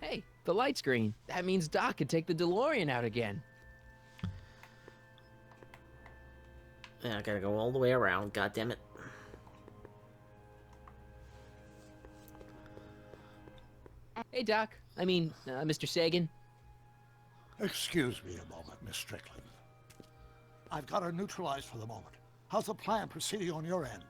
Hey, the light's green. That means Doc can take the DeLorean out again. Yeah, I gotta go all the way around, God damn it. Hey, Doc. Mr. Sagan. Excuse me a moment, Miss Strickland. I've got her neutralized for the moment. How's the plan proceeding on your end?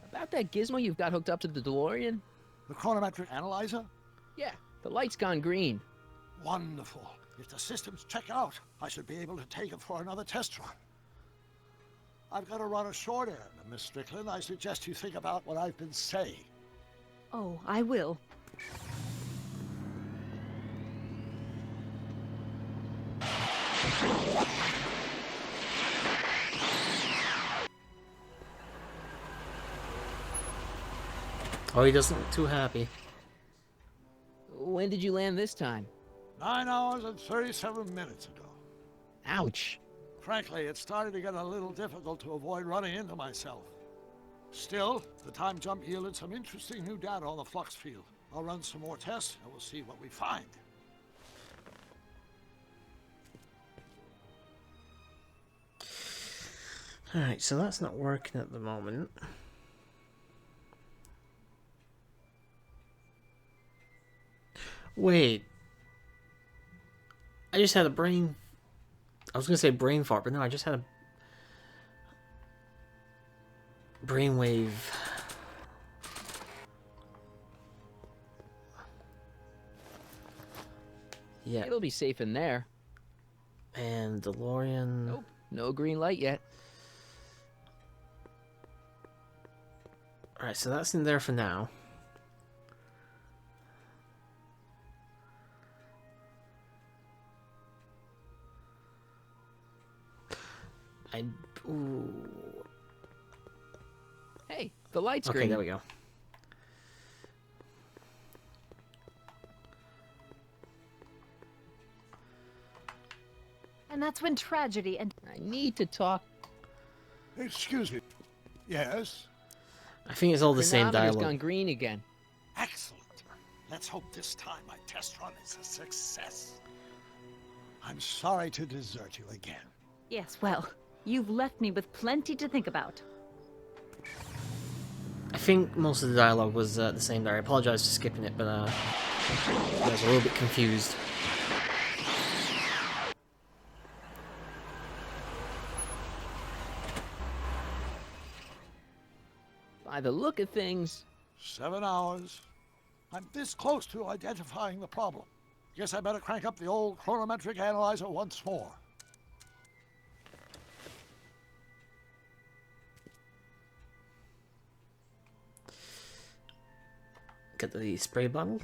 About that gizmo you've got hooked up to the DeLorean? The chronometric analyzer? Yeah, the light's gone green. Wonderful. If the systems check out, I should be able to take it for another test run. I've got to run a short end, Miss Strickland. I suggest you think about what I've been saying. Oh, I will. Oh, he doesn't look too happy. When did you land this time? 9 hours and 37 minutes ago. Ouch. Frankly, it started to get a little difficult to avoid running into myself. Still, the time jump yielded some interesting new data on the flux field. I'll run some more tests and we'll see what we find. Alright, so that's not working at the moment. Wait. I just had a brain... I was gonna say brain fart, but no, I just had a... brainwave... Yeah. It'll be safe in there. And DeLorean... Nope, no green light yet. Alright, so that's in there for now. Ooh. Hey, the light's Okay, green. there we go. And that's when tragedy and... I need to talk. Excuse me. Yes? I think it's all the same Chronometer's dialogue. gone green again. Excellent. Let's hope this time my test run is a success. I'm sorry to desert you again. Yes, well, you've left me with plenty to think about. I think most of the dialogue was the same there. I apologize for skipping it, but I was a little bit confused. By the look of things, 7 hours. I'm this close to identifying the problem. Guess I better crank up the old chronometric analyzer once more. Get the spray bottle.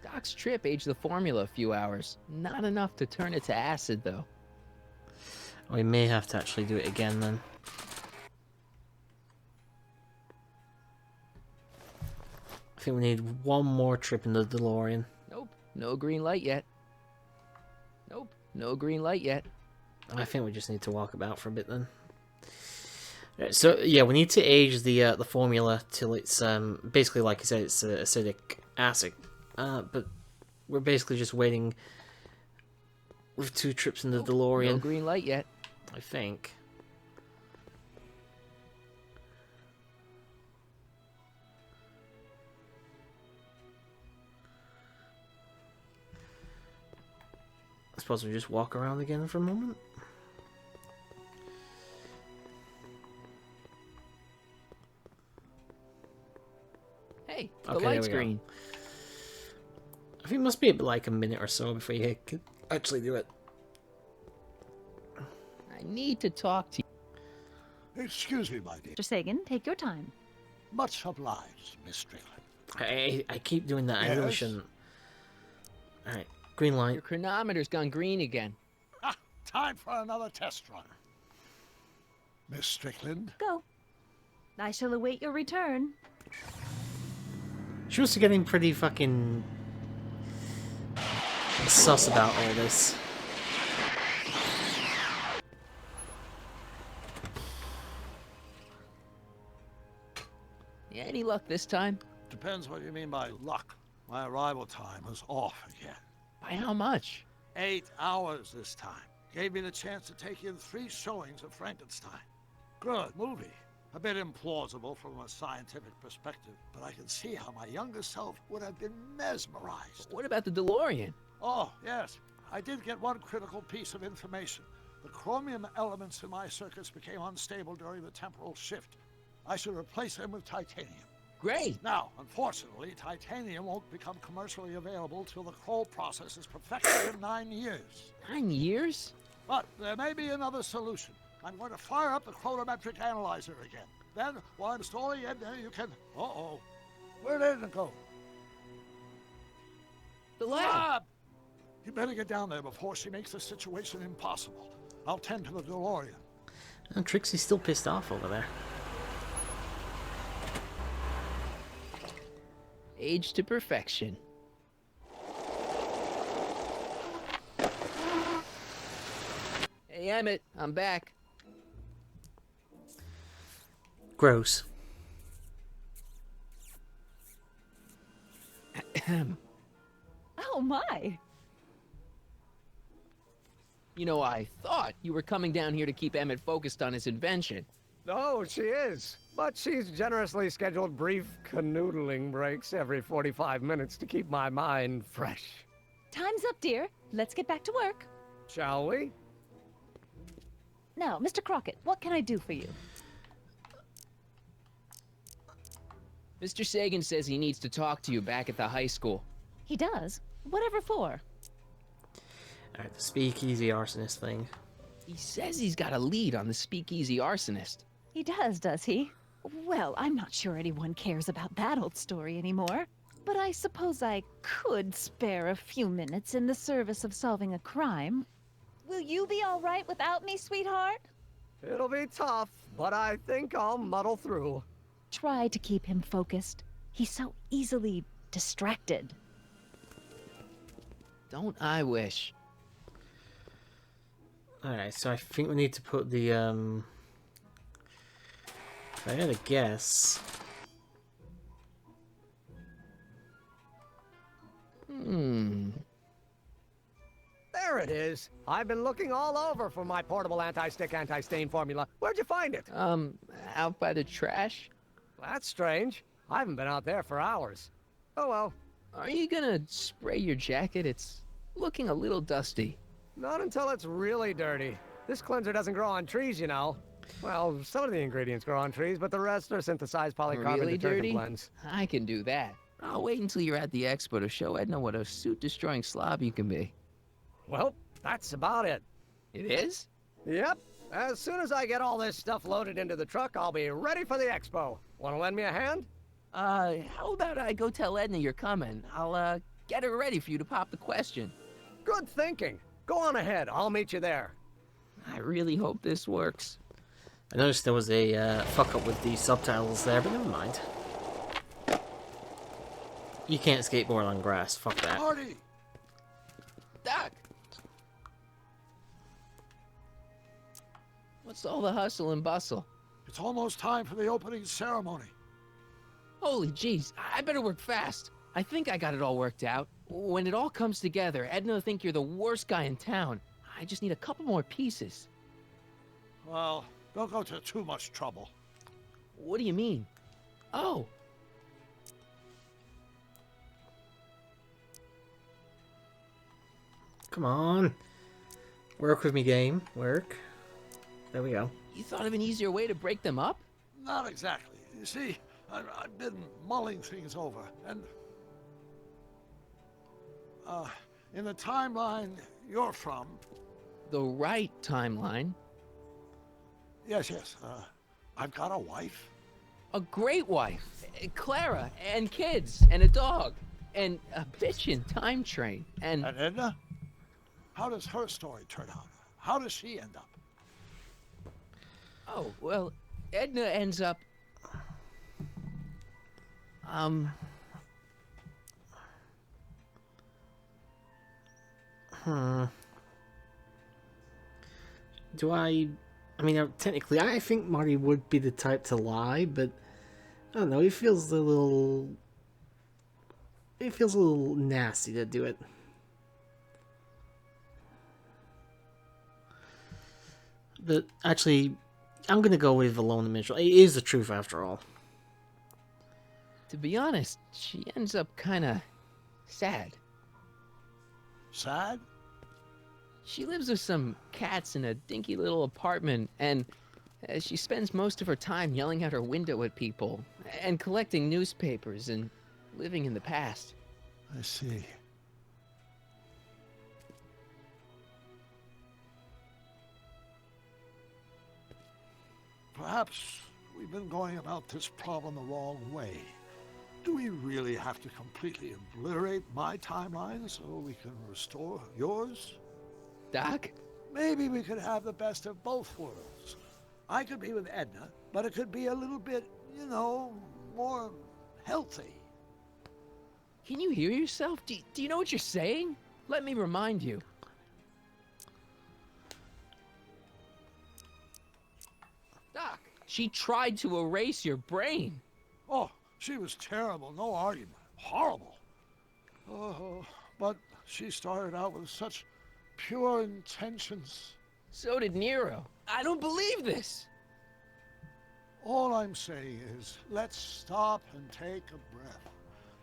Doc's trip aged the formula a few hours. Not enough to turn it to acid, though. We may have to actually do it again then. I think we need one more trip in the DeLorean. Nope, no green light yet. Nope, no green light yet. I think we just need to walk about for a bit then. Right, so yeah, we need to age the formula till it's basically, like I said, it's acidic acid. But we're basically just waiting with 2 trips in the DeLorean. No green light yet. I think. I suppose we just walk around again for a moment. Hey, the Okay, light's there we go. green. I think it must be like a minute or so before you can actually do it. I need to talk to you. Excuse me, my dear. Mr. Sagan, take your time. Much obliged, Miss Strickland. I keep doing that. I really Yes? shouldn't. Alright, green light. Your chronometer's gone green again. Ah, time for another test run. Miss Strickland? Go. I shall await your return. She was getting pretty fucking sus about all this. Any luck this time? Depends what you mean by luck. My arrival time was off again. By how much? 8 hours this time. Gave me the chance to take in 3 showings of Frankenstein. Good movie. A bit implausible from a scientific perspective, but I can see how my younger self would have been mesmerized. What about the DeLorean? Oh, yes. I did get one critical piece of information. The chromium elements in my circuits became unstable during the temporal shift. I should replace them with titanium. Great. Now, unfortunately, titanium won't become commercially available till the Kroll process is perfected in 9 years. 9 years? But there may be another solution. I'm going to fire up the chronometric analyzer again. Then, while I'm stalling Edna, you can... Uh-oh. Where did Edna go? The lab. You better get down there before she makes the situation impossible. I'll tend to the DeLorean. And Trixie's still pissed off over there. Age to perfection. Hey, Emmett, I'm back. Gross. Oh my! You know, I thought you were coming down here to keep Emmett focused on his invention. Oh, she is. But she's generously scheduled brief canoodling breaks every 45 minutes to keep my mind fresh. Time's up, dear. Let's get back to work. Shall we? Now, Mr. Crockett, what can I do for you? Mr. Sagan says he needs to talk to you back at the high school. He does? Whatever for? Alright, the speakeasy arsonist thing. He says he's got a lead on the speakeasy arsonist. He does he? Well, I'm not sure anyone cares about that old story anymore. But I suppose I could spare a few minutes in the service of solving a crime. Will you be all right without me, sweetheart? It'll be tough, but I think I'll muddle through. Try to keep him focused. He's so easily distracted. Don't I wish? Alright, so I think we need to put the, if I had a guess... There it is. I've been looking all over for my portable anti-stick, anti-stain formula. Where'd you find it? Out by the trash? That's strange. I haven't been out there for hours. Oh well. Are you gonna spray your jacket? It's looking a little dusty. Not until it's really dirty. This cleanser doesn't grow on trees, you know. Well, some of the ingredients grow on trees, but the rest are synthesized polycarbonate Really detergent dirty? blends. I can do that. I'll wait until you're at the expo to show Edna what a suit-destroying slob you can be. Well, that's about it. It is? Yep. As soon as I get all this stuff loaded into the truck, I'll be ready for the expo. Want to lend me a hand? How about I go tell Edna you're coming? I'll, get her ready for you to pop the question. Good thinking. Go on ahead. I'll meet you there. I really hope this works. I noticed there was a fuck up with the subtitles there, but never mind. You can't skateboard on grass, fuck that. Marty! Doc! What's all the hustle and bustle? It's almost time for the opening ceremony. Holy jeez, I better work fast. I think I got it all worked out. When it all comes together, Edna will think you're the worst guy in town. I just need a couple more pieces. Well, don't go to too much trouble. What do you mean? Oh, Come on. Work with me, game. Work. There we go. you thought of an easier way to break them up? Not exactly. You see, I've been mulling things over, and... in the timeline you're from... The right timeline. Yes, I've got a wife. A great wife. Clara, and kids, and a dog. And a bitchin' time train. And And Edna? How does her story turn out? How does she end up? oh, well, Edna ends up Do I mean, technically, I think Marty would be the type to lie, but I don't know, it feels a little... It feels a little nasty to do it. But actually, I'm gonna go with Alona Mitchell. It is the truth after all. To be honest, she ends up kinda sad. Sad? She lives with some cats in a dinky little apartment, and she spends most of her time yelling out her window at people, and collecting newspapers, and living in the past. I see. Perhaps we've been going about this problem the wrong way. Do we really have to completely obliterate my timeline so we can restore yours? Doc? Maybe we could have the best of both worlds. I could be with Edna, but it could be a little bit, you know, more healthy. Can you hear yourself? Do you know what you're saying? Let me remind you. Doc, she tried to erase your brain. Oh, she was terrible, no argument. Horrible. Oh, but she started out with such pure intentions. So did Nero. I don't believe this. All I'm saying is, let's stop and take a breath.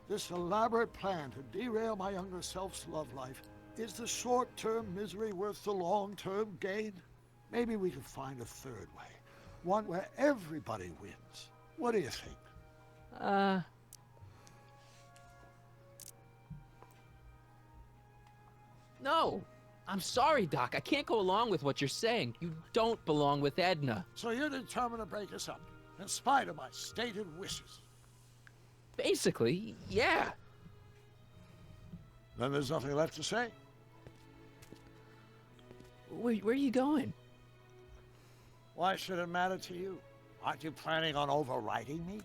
This elaborate plan to derail my younger self's love life, is the short-term misery worth the long-term gain? Maybe we could find a third way. One where everybody wins. What do you think? No. I'm sorry, Doc. I can't go along with what you're saying. You don't belong with Edna. So you're determined to break us up, in spite of my stated wishes. Basically, yeah. Then there's nothing left to say. Where are you going? Why should it matter to you? Aren't you planning on overriding me?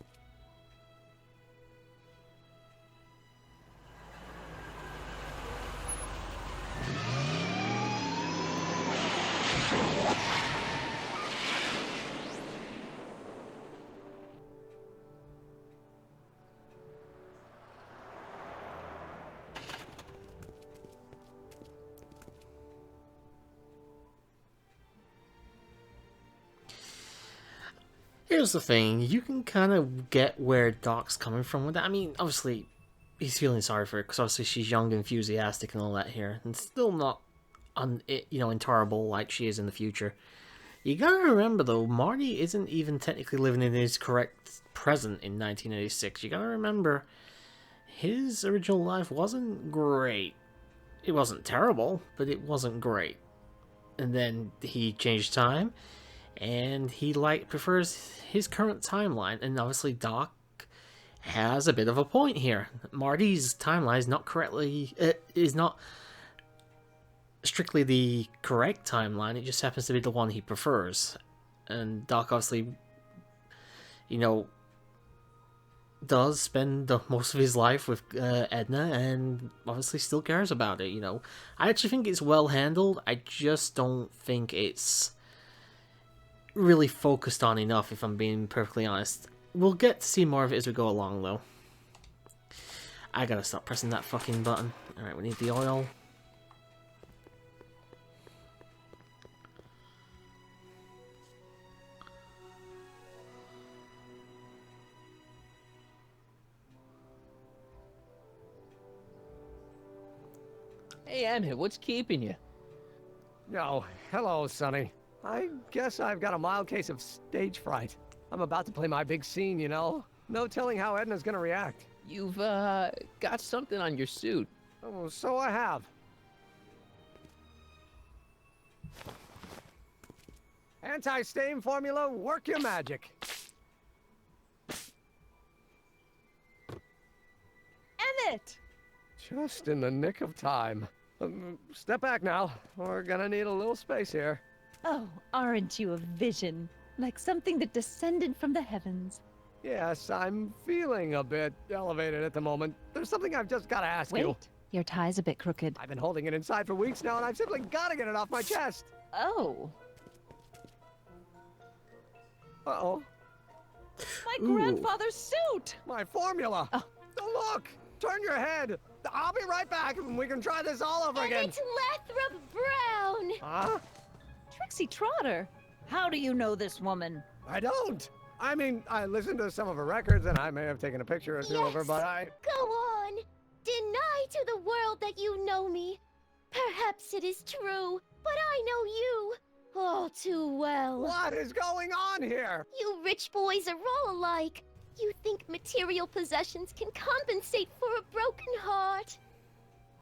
Here's the thing, you can kind of get where Doc's coming from with that. I mean, obviously, he's feeling sorry for her, because obviously she's young, enthusiastic, and all that here, and still not, intolerable like she is in the future. You gotta remember, though, Marty isn't even technically living in his correct present in 1986. You gotta remember, his original life wasn't great. It wasn't terrible, but it wasn't great. And then he changed time, and he prefers his current timeline, and obviously Doc has a bit of a point here. Marty's timeline is not strictly the correct timeline, it just happens to be the one he prefers. And Doc obviously, does spend most of his life with Edna, and obviously still cares about it, I actually think it's well handled, I just don't think it's really focused on enough, if I'm being perfectly honest. We'll get to see more of it as we go along, though. I gotta stop pressing that fucking button. Alright, we need the oil. Hey, Emmett, what's keeping you? Oh, hello, Sonny. I guess I've got a mild case of stage fright. I'm about to play my big scene, No telling how Edna's gonna react. You've, got something on your suit. Oh, so I have. Anti-stain formula, work your magic. Emmett! Just in the nick of time. Step back now. We're gonna need a little space here. Oh, aren't you a vision? Like something that descended from the heavens. Yes, I'm feeling a bit elevated at the moment. There's something I've just gotta ask you. Wait, your tie's a bit crooked. I've been holding it inside for weeks now, and I've simply gotta get it off my chest. Oh. Uh-oh. My Ooh. grandfather's suit! My formula! Oh. Look! Turn your head! I'll be right back and we can try this all over again! It's Lathrop Brown! Huh? Trixie Trotter! How do you know this woman? I don't! I mean, I listened to some of her records and I may have taken a picture or two of her, Yes. but I... Go on! Deny to the world that you know me. Perhaps it is true, but I know you all too well. What is going on here? You rich boys are all alike. You think material possessions can compensate for a broken heart.